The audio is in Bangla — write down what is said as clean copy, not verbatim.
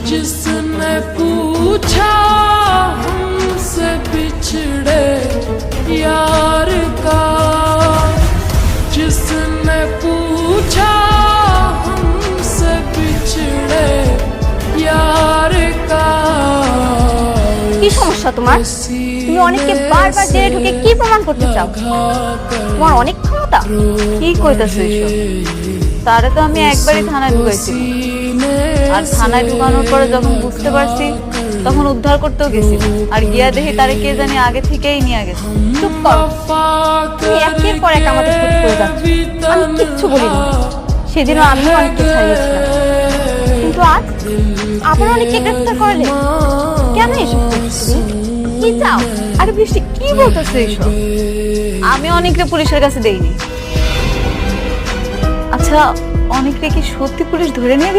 जिसने पूछा हमसे बिछड़े यार का, जिसने पूछा हमसे बिछड़े यार का। কি সমস্যা তোমার? তুমি অনেককে বারবার জেলে ঢুকে কি প্রমাণ করতে চাও? তোমার অনেক ক্ষমতা। কি কইতাছো এসব? তারে তো আমি একবারই থানায় ঢুকাইছি, আর থানায় ঢুকানোর পরে যখন বুঝতে পারছি তখন উদ্ধার করতেও গেছি, আর গিয়া দেখি তারে কে জানি আগে থেকেই নিয়ে গেছে। চুপ কর, তুমি একের পর এক আমাদের ক্ষতি করে যাচ্ছ। আমি কিচ্ছু বলিনি, সেদিনও আমিও অনেককে ছাড়িয়েছিলাম, কিন্তু আজ আবার অনেককে গ্রেফতার করলে। কেন এসব করছো? কি চাও? আরে বৃষ্টি, কি বলতেছো এইসব? আমি অনেককে পুলিশের কাছে দেইনি। আচ্ছা, অনেককে কি সত্যি পুলিশ ধরে নিয়ে